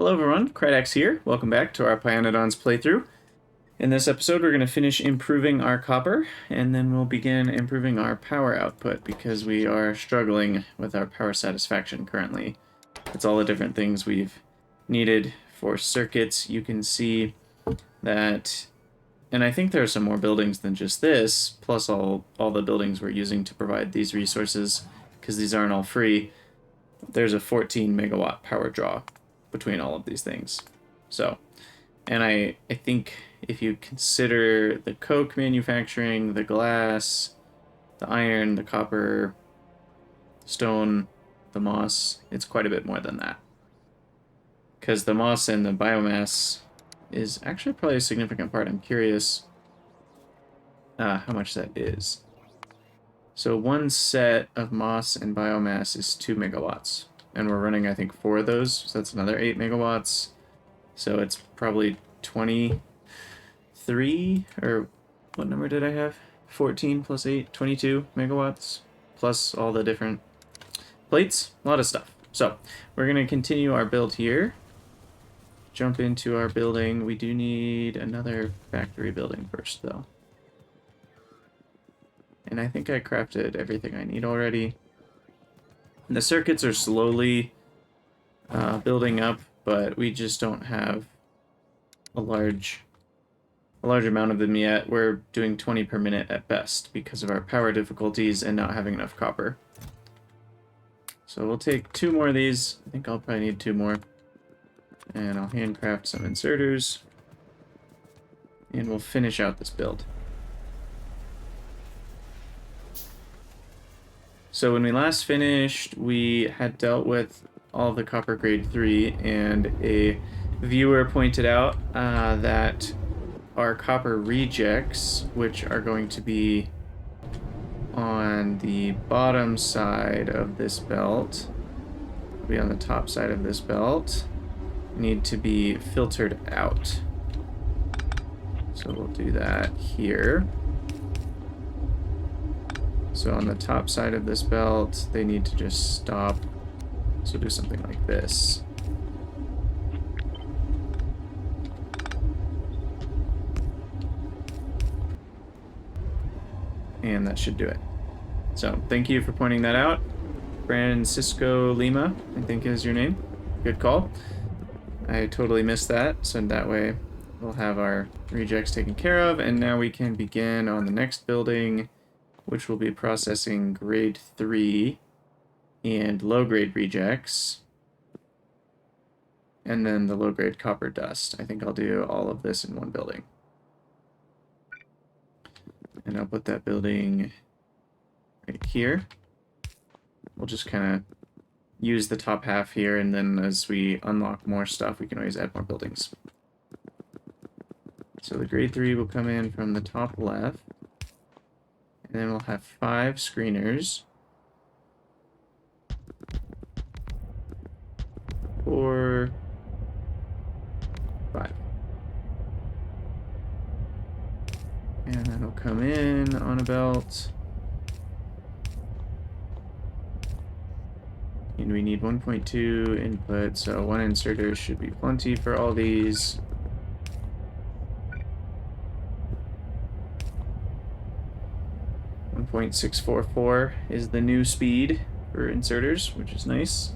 Hello everyone, Krydax here. Welcome back to our Pyanodons playthrough. In this episode we're going to finish improving our copper, and then we'll begin improving our power output because we are struggling with our power satisfaction currently. It's all the different things we've needed for circuits. You can see that, and I think there are some more buildings than just this, plus all the buildings we're using to provide these resources, because these aren't all free. There's a 14 megawatt power draw between all of these things. So, and I think if you consider the coke manufacturing, the glass, the iron, the copper, stone, the moss, it's quite a bit more than that. Because the moss and the biomass is actually probably a significant part. I'm curious how much that is. So one set of moss and biomass is 2 megawatts. And we're running, I think, 4 of those, so that's another 8 megawatts. So it's probably 23, or what number did I have? 14 plus 8, 22 megawatts, plus all the different plates, a lot of stuff. So we're going to continue our build here. Jump into our building. We do need another factory building first, though. And I think I crafted everything I need already. The circuits are slowly building up, but we just don't have a large amount of them yet. We're doing 20 per minute at best because of our power difficulties and not having enough copper. So we'll take 2 more of these. I think I'll probably need 2 more. And I'll handcraft some inserters. And we'll finish out this build. So when we last finished, we had dealt with all of the copper grade 3, and a viewer pointed out that our copper rejects, which are going to be on the bottom side of this belt, will be on the top side of this belt, need to be filtered out. So we'll do that here. So on the top side of this belt, they need to just stop. So do something like this. And that should do it. So thank you for pointing that out. Francisco Lima, I think is your name. Good call. I totally missed that. So that way we'll have our rejects taken care of. And now we can begin on the next building, which will be processing grade 3 and low-grade rejects, and then the low-grade copper dust. I think I'll do all of this in one building. And I'll put that building right here. We'll just kind of use the top half here, and then as we unlock more stuff, we can always add more buildings. So the grade 3 will come in from the top left. And then we'll have 5 screeners. 4, 5. And that'll come in on a belt. And we need 1.2 input, so 1 inserter should be plenty for all these. 1.644 is the new speed for inserters, which is nice.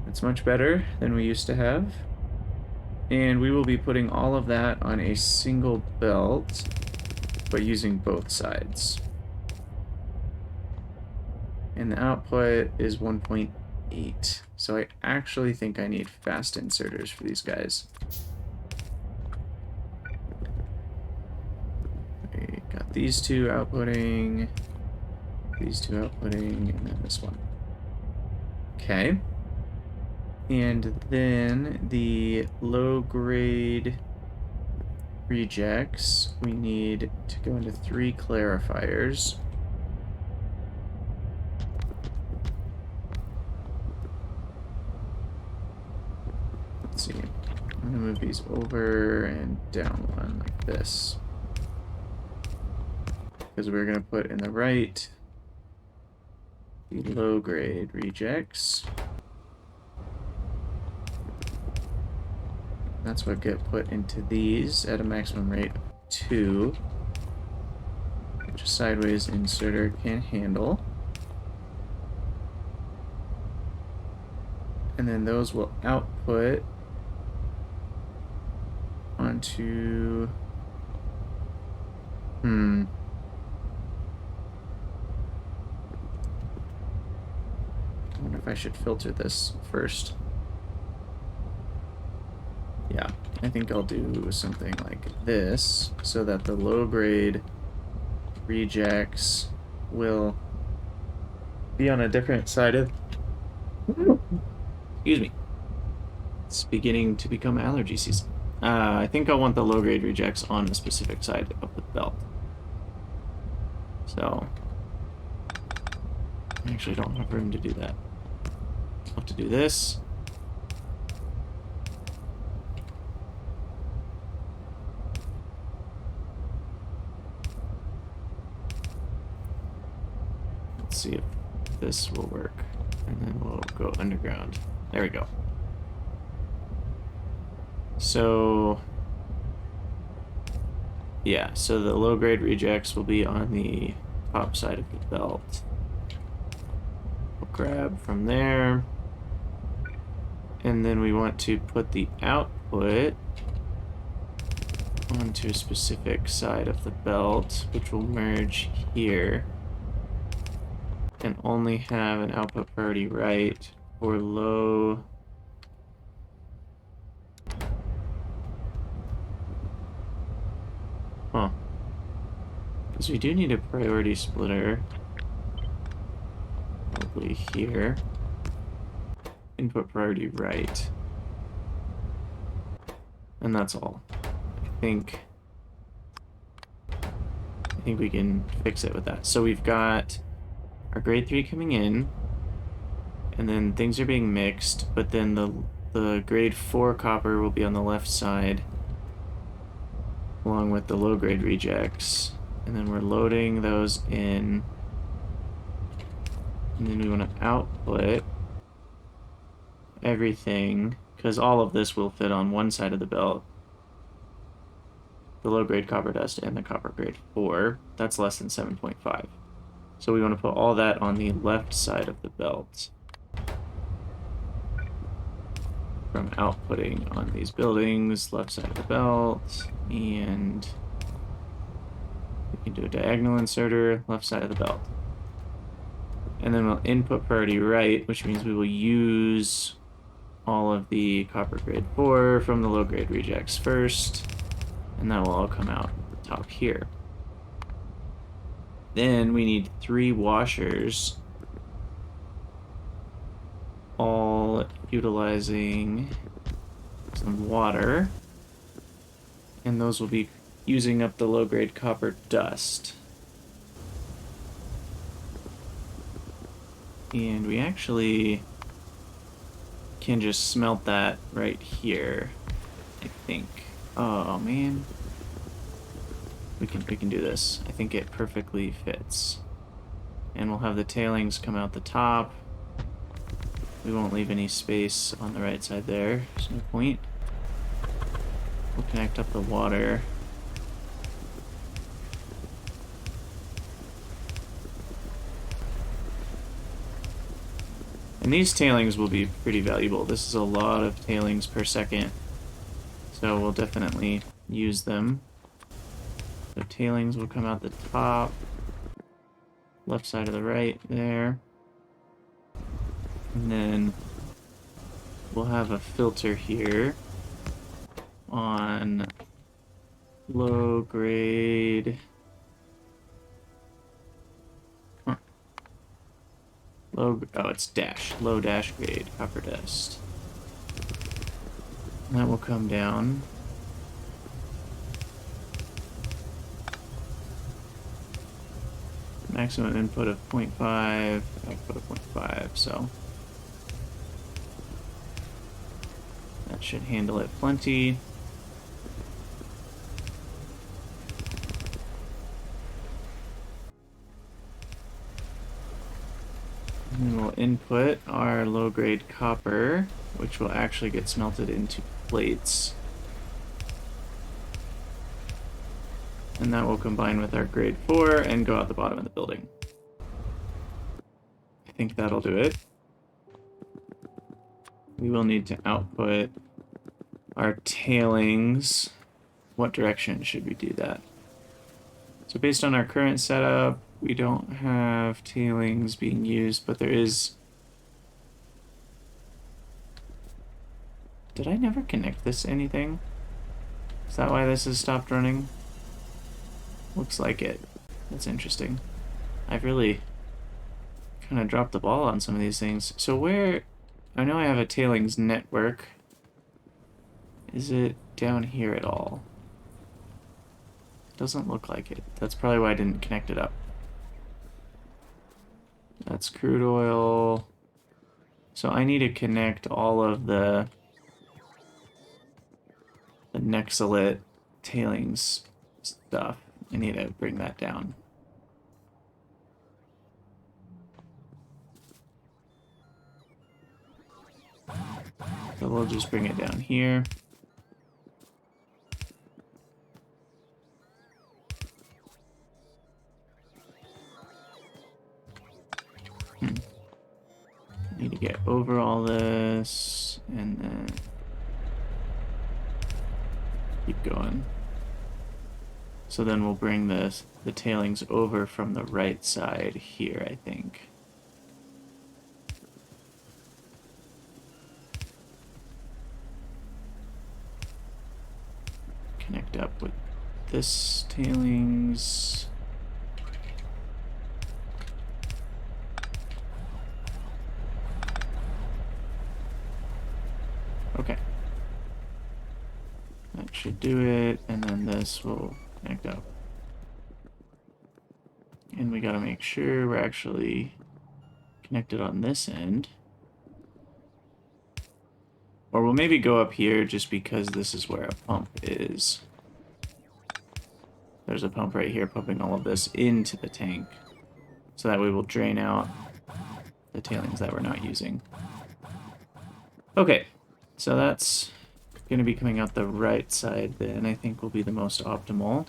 It's much better than we used to have. And we will be putting all of that on a single belt, but using both sides. And the output is 1.8. So I actually think I need fast inserters for these guys. Got these 2 outputting, these 2 outputting, and then this one. Okay. And then the low-grade rejects, we need to go into 3 clarifiers. Let's see. I'm going to move these over and down 1 like this. Because we're going to put in the right the low grade rejects. That's what get put into these at a maximum rate of 2, which a sideways inserter can handle. And then those will output onto... I wonder if I should filter this first. Yeah, I think I'll do something like this so that the low-grade rejects will be on a different side of... Excuse me. It's beginning to become allergy season. I think I want the low-grade rejects on a specific side of the belt. So, I actually don't have room to do that. I'll have to do this. Let's see if this will work. And then we'll go underground. There we go. So, yeah, so the low-grade rejects will be on the top side of the belt. We'll grab from there. And then we want to put the output onto a specific side of the belt, which will merge here. And only have an output priority right for low. Huh. Because we do need a priority splitter. Probably here. Input priority right. And that's all. I think we can fix it with that. So we've got our grade 3 coming in, and then things are being mixed, but then the grade 4 copper will be on the left side along with the low grade rejects, and then we're loading those in, and then we want to output everything, because all of this will fit on one side of the belt. The low grade copper dust and the copper grade 4, that's less than 7.5. So we want to put all that on the left side of the belt from outputting on these buildings, left side of the belt, and we can do a diagonal inserter, left side of the belt. And then we'll input priority right, which means we will use all of the copper grade 4 from the low grade rejects first, and that will all come out at the top here. Then we need 3 washers, all utilizing some water, and those will be using up the low-grade copper dust. And we actually can just smelt that right here, I think. Oh, man. We can do this. I think it perfectly fits. And we'll have the tailings come out the top. We won't leave any space on the right side there. There's no point. We'll connect up the water. And these tailings will be pretty valuable. This is a lot of tailings per second. So we'll definitely use them. So tailings will come out the top, left side of the right there. And then we'll have a filter here on low grade. Oh, it's dash. Low dash grade copper dust. And that will come down. Maximum input of 0.5, output of 0.5, so that should handle it plenty. And then we'll input our low-grade copper, which will actually get smelted into plates. And that will combine with our grade 4 and go out the bottom of the building. I think that'll do it. We will need to output our tailings. What direction should we do that? So based on our current setup, we don't have tailings being used, but there is... Did I never connect this to anything? Is that why this has stopped running? Looks like it. That's interesting. I've really kind of dropped the ball on some of these things. So where... I know I have a tailings network. Is it down here at all? Doesn't look like it. That's probably why I didn't connect it up. That's crude oil. So I need to connect all of the Nexalit tailings stuff. I need to bring that down. So we'll just bring it down here. Need to get over all this and then keep going. So then we'll bring the tailings over from the right side here, I think. Connect up with this tailings. Okay. That should do it, and then this will connect up. And we gotta make sure we're actually connected on this end. Or we'll maybe go up here just because this is where a pump is. There's a pump right here pumping all of this into the tank. So that way we'll drain out the tailings that we're not using. Okay, so that's going to be coming out the right side then, I think will be the most optimal.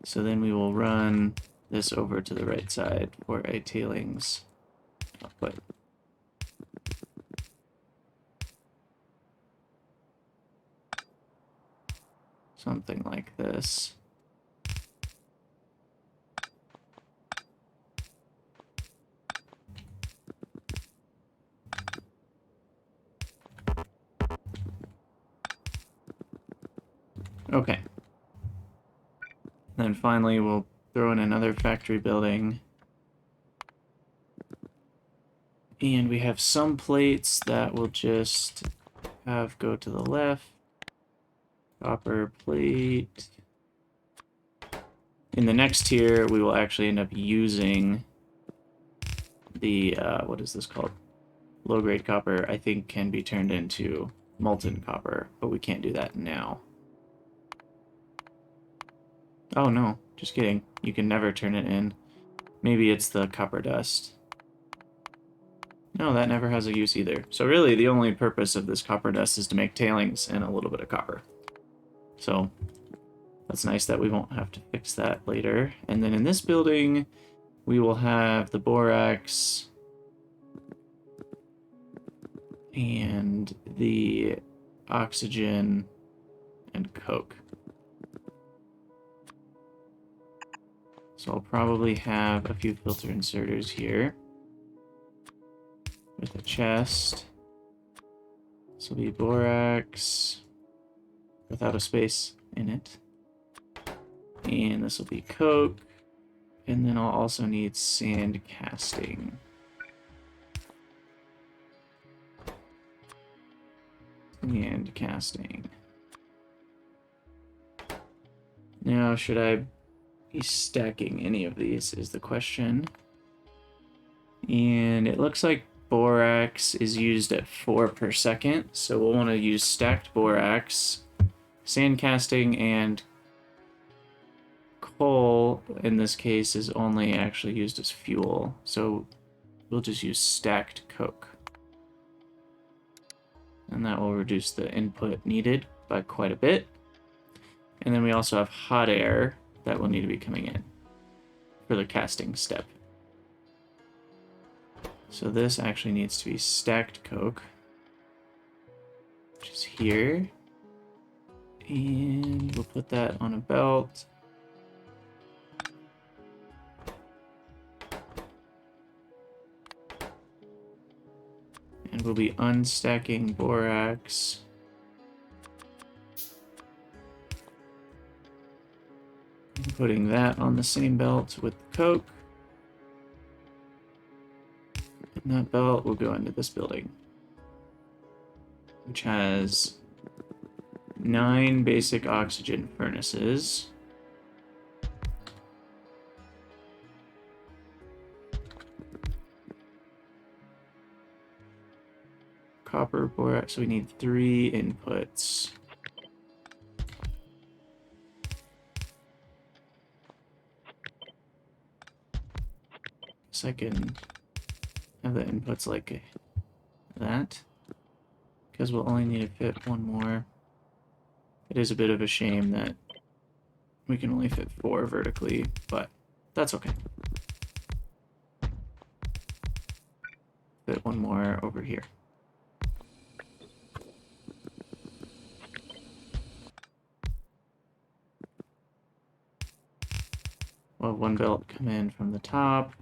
So then we will run this over to the right side for a tailings output. Something like this. Okay. Then finally we'll throw in another factory building. And we have some plates that will just have go to the left. Copper plate. In the next tier, we will actually end up using the, what is this called? Low-grade copper, I think can be turned into molten copper, but we can't do that now. Oh no, just kidding. You can never turn it in. Maybe it's the copper dust. No, that never has a use either. So really, the only purpose of this copper dust is to make tailings and a little bit of copper. So that's nice that we won't have to fix that later. And then in this building, we will have the borax and the oxygen and coke. So I'll probably have a few filter inserters here with a chest. This will be borax without a space in it. And this will be coke. And then I'll also need sand casting. Sand casting. Now, should I be stacking any of these is the question. And it looks like borax is used at 4 per second. So we'll want to use stacked borax, sand casting, and coal in this case is only actually used as fuel. So we'll just use stacked coke. And that will reduce the input needed by quite a bit. And then we also have hot air that will need to be coming in for the casting step. So this actually needs to be stacked coke, which is here. And we'll put that on a belt. And we'll be unstacking borax. And putting that on the same belt with the coke. And that belt will go into this building, which has 9 basic oxygen furnaces. Copper, borax, so we need 3 inputs. So I can have the inputs like that, because we'll only need to fit 1 more. It is a bit of a shame that we can only fit 4 vertically, but that's okay. Fit 1 more over here. We'll have 1 belt come in from the top.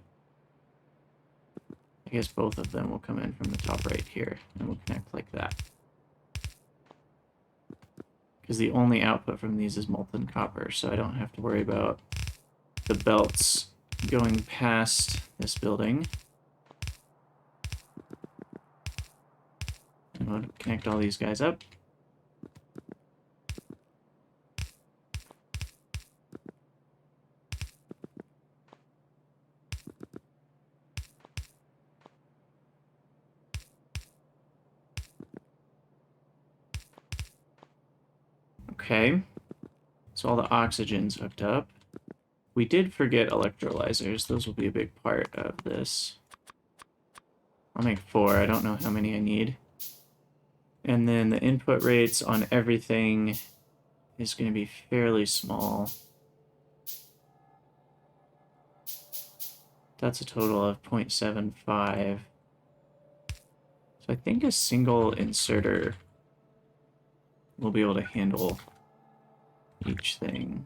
I guess both of them will come in from the top right here, and we'll connect like that. Because the only output from these is molten copper, so I don't have to worry about the belts going past this building. And we'll connect all these guys up. Okay, so all the oxygen's hooked up. We did forget electrolyzers. Those will be a big part of this. I'll make 4. I don't know how many I need. And then the input rates on everything is going to be fairly small. That's a total of 0.75. So I think a single inserter will be able to handle each thing.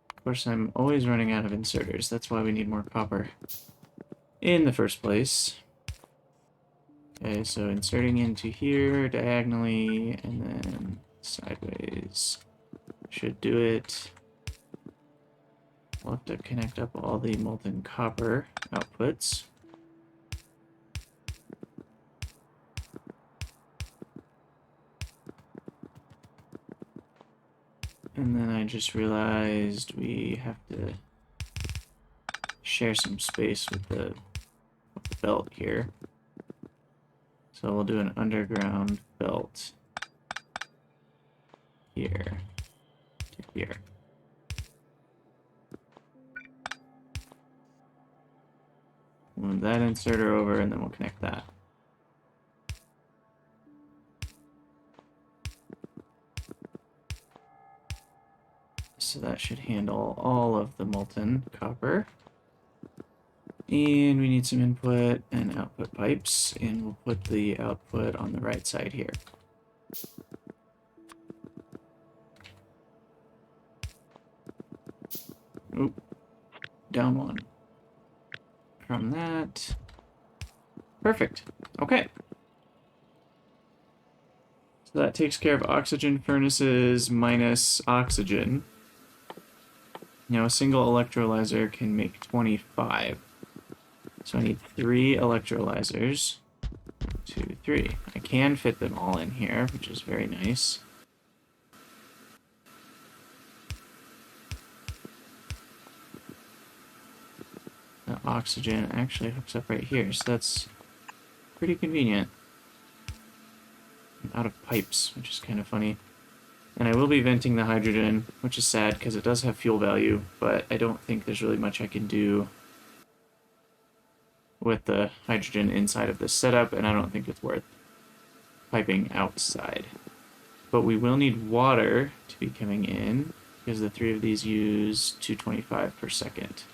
Of course, I'm always running out of inserters. That's why we need more copper in the first place. Okay, so inserting into here diagonally and then sideways should do it. We'll have to connect up all the molten copper outputs. And then I just realized we have to share some space with the belt here. So we'll do an underground belt here to here. Move that inserter over, and then we'll connect that. So that should handle all of the molten copper. And we need some input and output pipes, and we'll put the output on the right side here. Oop, down 1. From that. Perfect. Okay. So that takes care of oxygen furnaces minus oxygen. Now a single electrolyzer can make 25. So I need 3 electrolyzers. 2, 3. I can fit them all in here, which is very nice. The oxygen actually hooks up right here, so that's pretty convenient. I'm out of pipes, which is kind of funny. And I will be venting the hydrogen, which is sad because it does have fuel value, but I don't think there's really much I can do with the hydrogen inside of this setup, and I don't think it's worth piping outside. But we will need water to be coming in, because the 3 of these use 225 per second.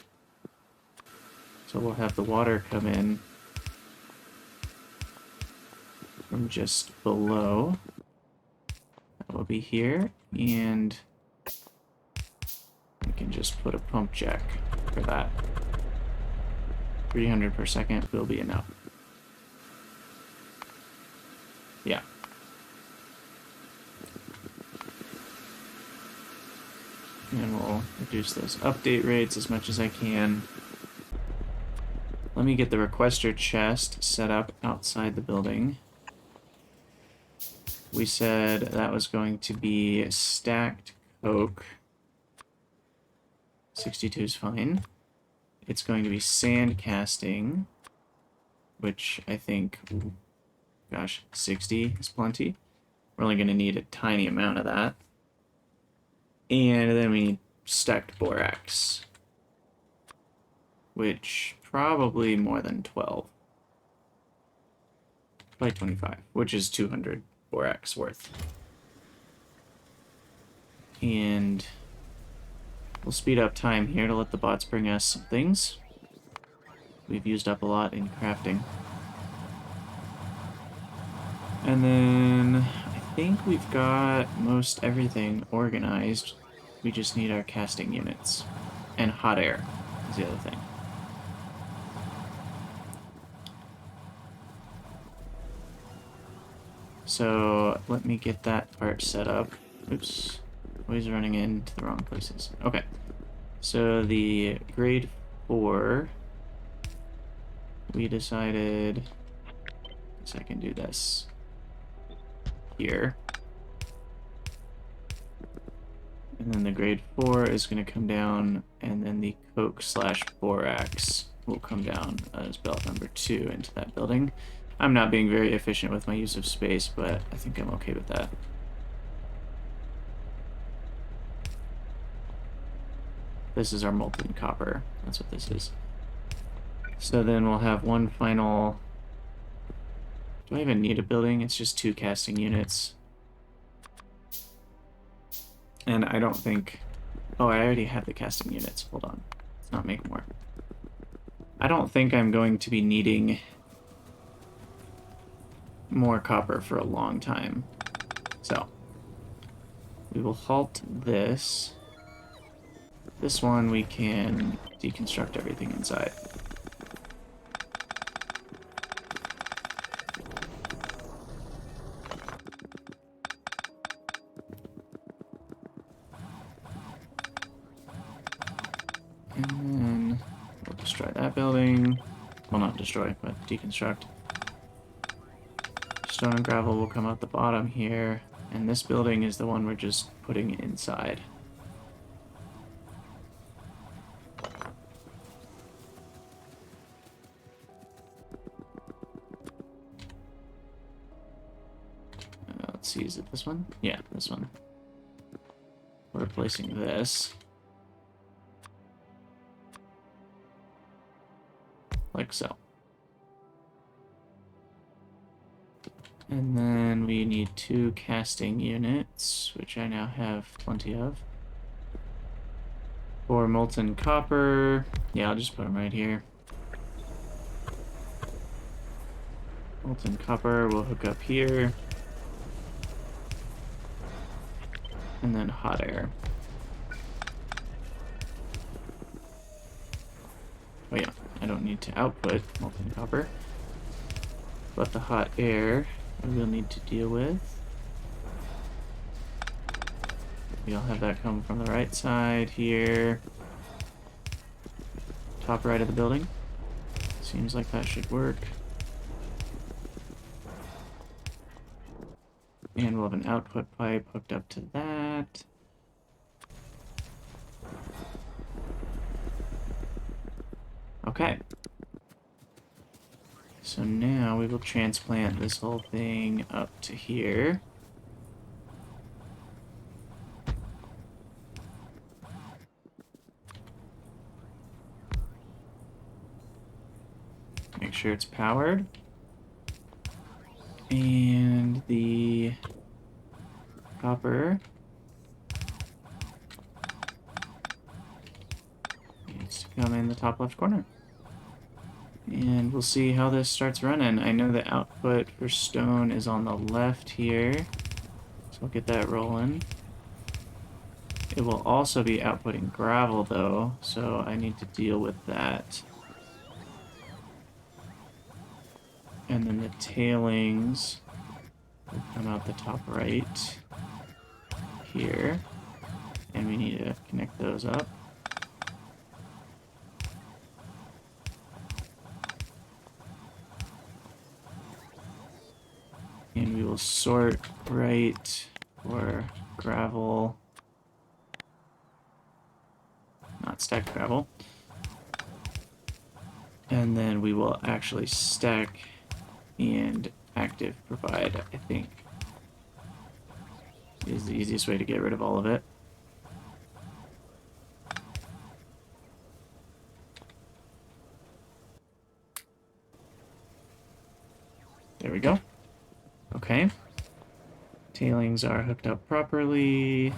So we'll have the water come in from just below. That will be here, and we can just put a pump jack for that. 300 per second will be enough. Yeah. And we'll reduce those update rates as much as I can. Let me get the requester chest set up outside the building. We said that was going to be stacked coke. 62 is fine. It's going to be sand casting, which I think, gosh, 60 is plenty. We're only going to need a tiny amount of that. And then we need stacked borax, which probably more than 12. Probably 25, which is 200 borax worth. And we'll speed up time here to let the bots bring us some things. We've used up a lot in crafting. And then I think we've got most everything organized. We just need our casting units. And hot air is the other thing. So let me get that part set up. Oops. Always running into the wrong places. Okay. So the grade 4, we decided, I guess I can do this here. And then the grade 4 is going to come down, and then the coke / borax will come down as belt number 2 into that building. I'm not being very efficient with my use of space, but I think I'm okay with that. This is our molten copper. That's what this is. So then we'll have one final... Do I even need a building? It's just 2 casting units. And I don't think... Oh, I already have the casting units. Hold on. Let's not make more. I don't think I'm going to be needing more copper for a long time. So, we will halt this. This one we can deconstruct everything inside. And then we'll destroy that building. Well, not destroy, but deconstruct. Stone and gravel will come out the bottom here, and this building is the one we're just putting inside. Let's see, is it this one? Yeah, this one. We're replacing this. Like so. And then we need 2 casting units, which I now have plenty of. For molten copper, yeah, I'll just put them right here. Molten copper will hook up here. And then hot air. Oh yeah, I don't need to output molten copper. But the hot air we'll need to deal with. We'll have that come from the right side here. Top right of the building. Seems like that should work. And we'll have an output pipe hooked up to that. Okay. So now we will transplant this whole thing up to here. Make make sure it's powered. And the copper needs to come in the top left corner. And we'll see how this starts running. I know the output for stone is on the left here, so we'll get that rolling. It will also be outputting gravel though, so I need to deal with that. And then the tailings will come out the top right here, and we need to connect those up. And we will sort right for gravel, not stacked gravel. And then we will actually stack and active provide, I think, is the easiest way to get rid of all of it. There we go. Okay. Tailings are hooked up properly.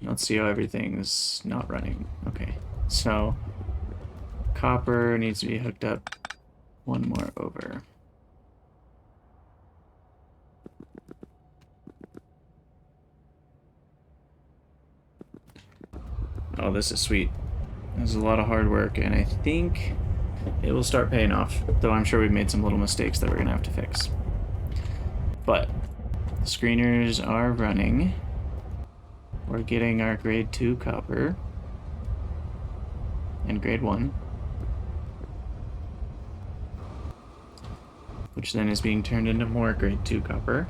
Let's see how everything's not running. Okay, so copper needs to be hooked up one more over. Oh, this is sweet. This is a lot of hard work, and I think it will start paying off, though I'm sure we've made some little mistakes that we're going to have to fix. But the screeners are running. We're getting our grade 2 copper and grade 1, which then is being turned into more grade 2 copper.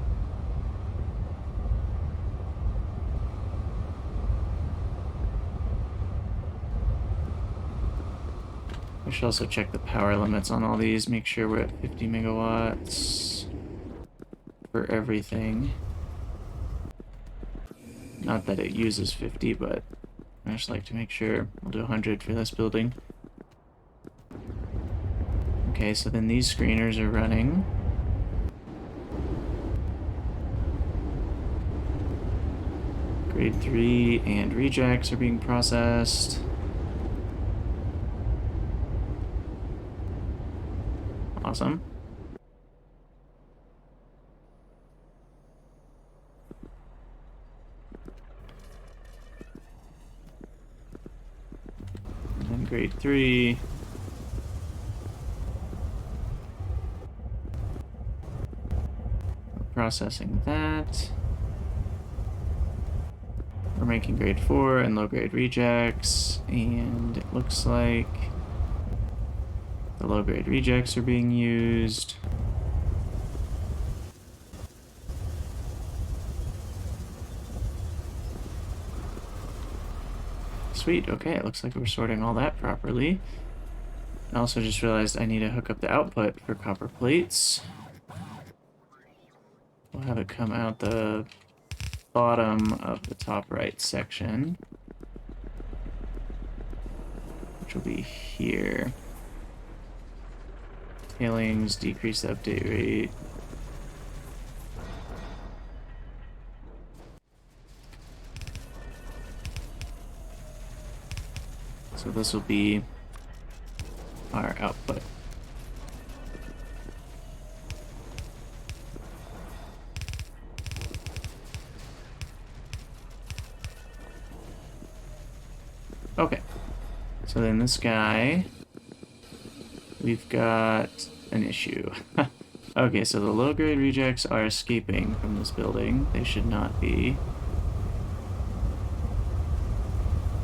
I should also check the power limits on all these, make sure we're at 50 megawatts for everything. Not that it uses 50, but I just like to make sure. We'll do 100 for this building. Okay, so then these screeners are running. Grade 3 and rejects are being processed. Awesome. And then grade 3. We're processing that. We're making grade 4 and low grade rejects, and it looks like the low grade rejects are being used. Sweet, okay, it looks like we're sorting all that properly. I also just realized I need to hook up the output for copper plates. We'll have it come out the bottom of the top right section, which will be here. Tailings, decrease the update rate. So this will be our output. Okay, so then this guy, we've got an issue. Okay, so the low-grade rejects are escaping from this building. They should not be.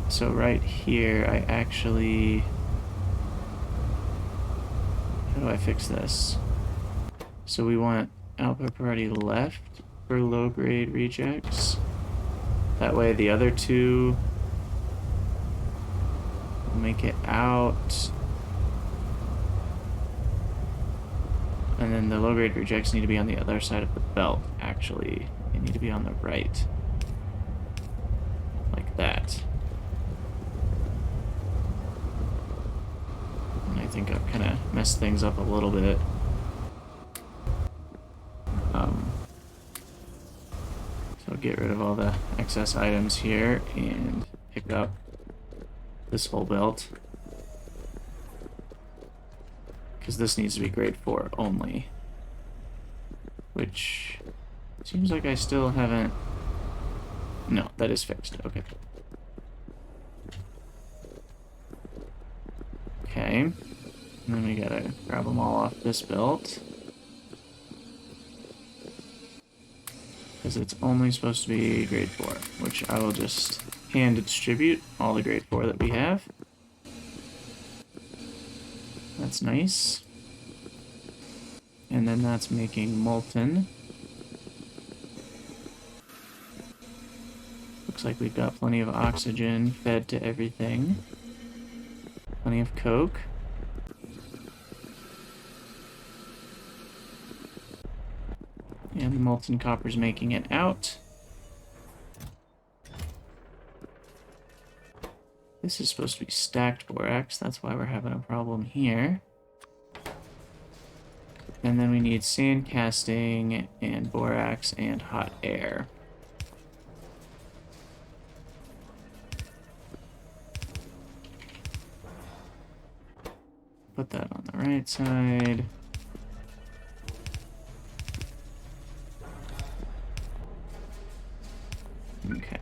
So right here, I actually... How do I fix this? So we want output priority left for low-grade rejects. That way the other two will make it out. And then the low-grade rejects need to be on the other side of the belt, actually. They need to be on the right. Like that. think I've kind of messed things up a little bit. So get rid of all the excess items here and pick up this whole belt. Because this needs to be grade 4 only. Which seems like I still haven't... No, that is fixed. Okay. Okay. And then we gotta grab them all off this belt. Because it's only supposed to be grade 4, which I will just hand distribute all the grade 4 that we have. That's nice. And then that's making molten. Looks like we've got plenty of oxygen fed to everything. Plenty of coke. And the molten copper's making it out. This is supposed to be stacked borax, that's why we're having a problem here. And then we need sand casting and borax and hot air. Put that on the right side. Okay,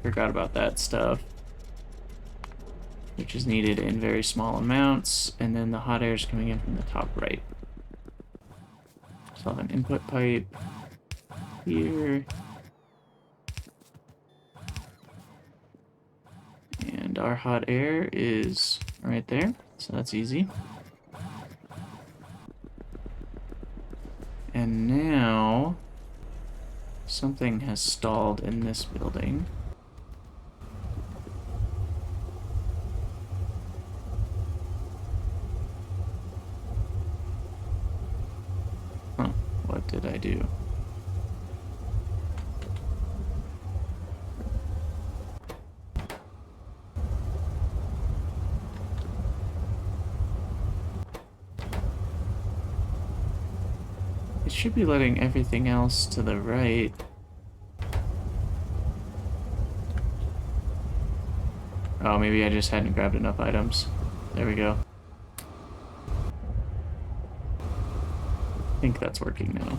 forgot about that stuff, which is needed in very small amounts, and then the hot air is coming in from the top right. So I'll have an input pipe here, and our hot air is right there, so that's easy. And now something has stalled in this building. Huh, what did I do? It should be letting everything else to the right. Oh, maybe I just hadn't grabbed enough items. There we go. I think that's working now.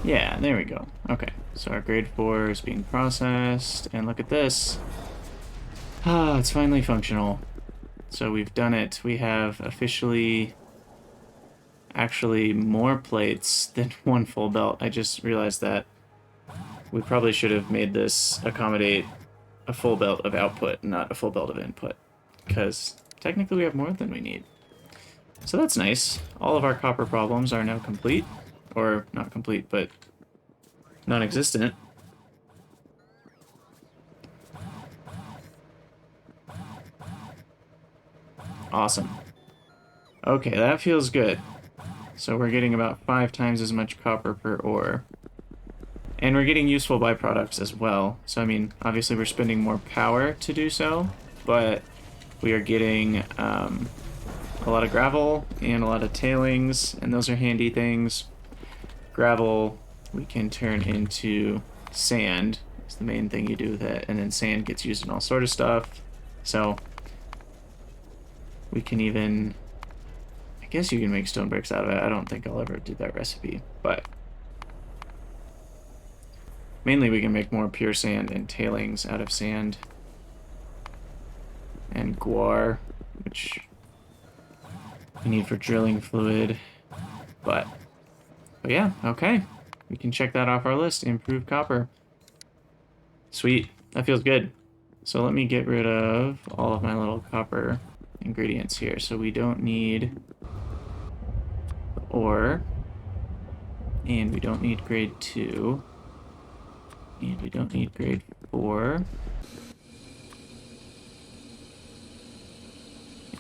Yeah, there we go. Okay, so our grade 4 is being processed, and look at this. Ah, it's finally functional. So we've done it. We have officially actually more plates than one full belt. I just realized that we probably should have made this accommodate a full belt of output, not a full belt of input, because technically we have more than we need. So that's nice. All of our copper problems are now complete. Or not complete, but non-existent. Awesome. Okay, that feels good. So we're getting about 5 times as much copper per ore. And we're getting useful byproducts as well. So, I mean, obviously we're spending more power to do so, but we are getting a lot of gravel and a lot of tailings, and those are handy things. Gravel we can turn into sand. It's the main thing you do with it, and then sand gets used in all sort of stuff. So we can even, I guess you can make stone bricks out of it. I don't think I'll ever do that recipe, but mainly we can make more pure sand and tailings out of sand and guar, which we need for drilling fluid. But yeah, okay. We can check that off our list. Improve copper. Sweet. That feels good. So let me get rid of all of my little copper ingredients here. So we don't need the ore. And we don't need grade 2. And we don't need grade 4.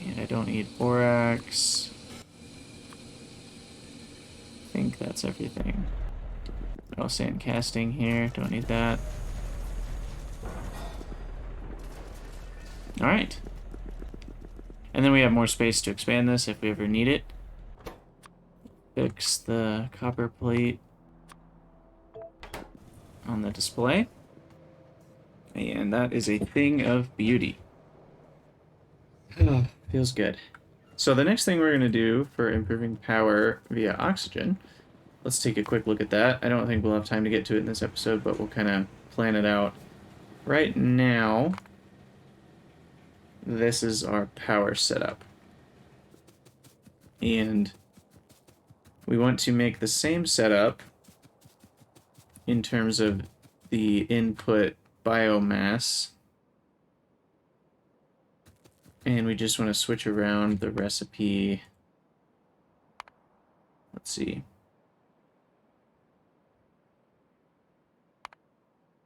And I don't need borax. think that's everything. Oh, sand casting here. Don't need that. Alright. And then we have more space to expand this if we ever need it. Fix the copper plate on the display. And that is a thing of beauty. Feels good. So the next thing we're going to do for improving power via oxygen, let's take a quick look at that. I don't think we'll have time to get to it in this episode, but we'll kind of plan it out. Right now, this is our power setup. And we want to make the same setup in terms of the input biomass. And we just want to switch around the recipe. Let's see.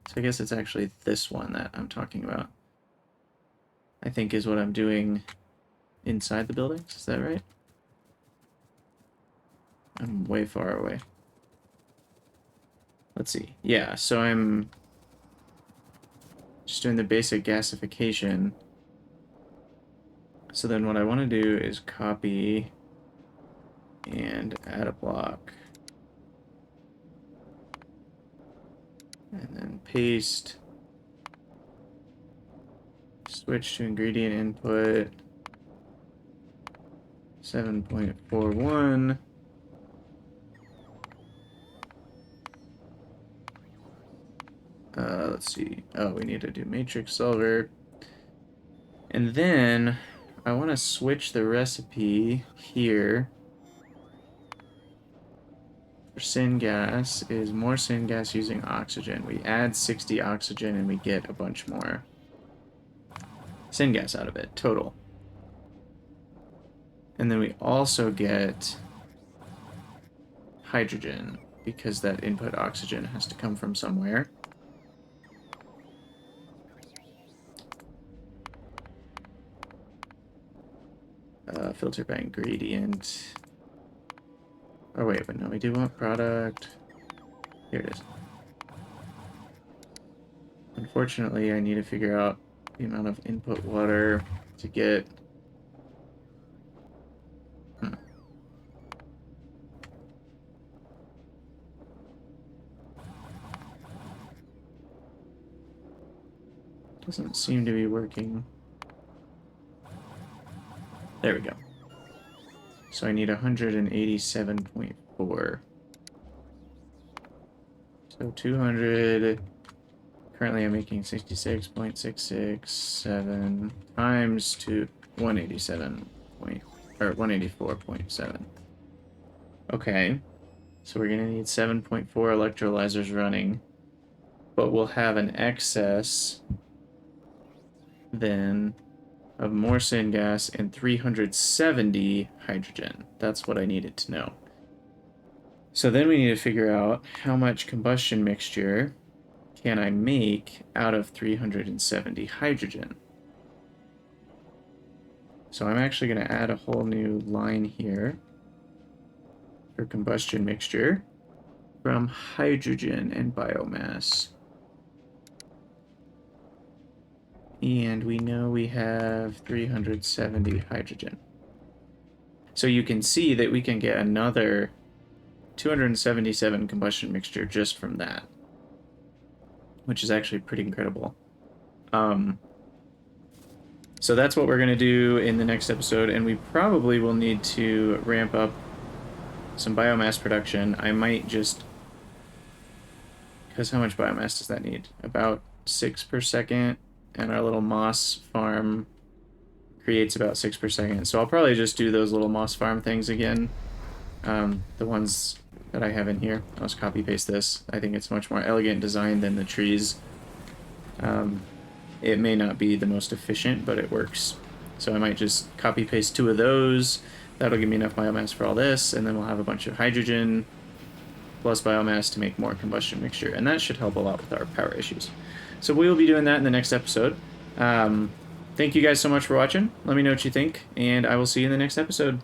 So I guess it's actually this one that I'm talking about. I think is what I'm doing inside the buildings. Is that right? I'm way far away. Let's see. Yeah, so I'm just doing the basic gasification. So then what I want to do is copy and add a block. And then paste. Switch to ingredient input. 7.41. Let's see. Oh, we need to do matrix solver. And then I want to switch the recipe here. For syngas is more syngas using oxygen. We add 60 oxygen and we get a bunch more syngas out of it, total. And then we also get hydrogen, because that input oxygen has to come from somewhere. Filter by ingredient. Oh wait, but no, we do want product. Here it is. Unfortunately, I need to figure out the amount of input water to get. Doesn't seem to be working. There we go. So I need 187.4. So 200. Currently I'm making 66.667 times to 184.7. Okay. So we're gonna need 7.4 electrolyzers running, but we'll have an excess then of more syngas and 370 hydrogen. That's what I needed to know. So then we need to figure out how much combustion mixture can I make out of 370 hydrogen. So I'm actually going to add a whole new line here for combustion mixture from hydrogen and biomass. And we know we have 370 hydrogen. So you can see that we can get another 277 combustion mixture just from that, which is actually pretty incredible. So that's what we're going to do in the next episode, and we probably will need to ramp up some biomass production. I might just... because how much biomass does that need? About 6 per second. And our little moss farm creates about 6 per second. So I'll probably just do those little moss farm things again. The ones that I have in here. I'll just copy paste this. I think it's much more elegant design than the trees. It may not be the most efficient, but it works. So I might just copy paste 2 of those. That'll give me enough biomass for all this. And then we'll have a bunch of hydrogen plus biomass to make more combustion mixture. And that should help a lot with our power issues. So we will be doing that in the next episode. Thank you guys so much for watching. Let me know what you think, and I will see you in the next episode.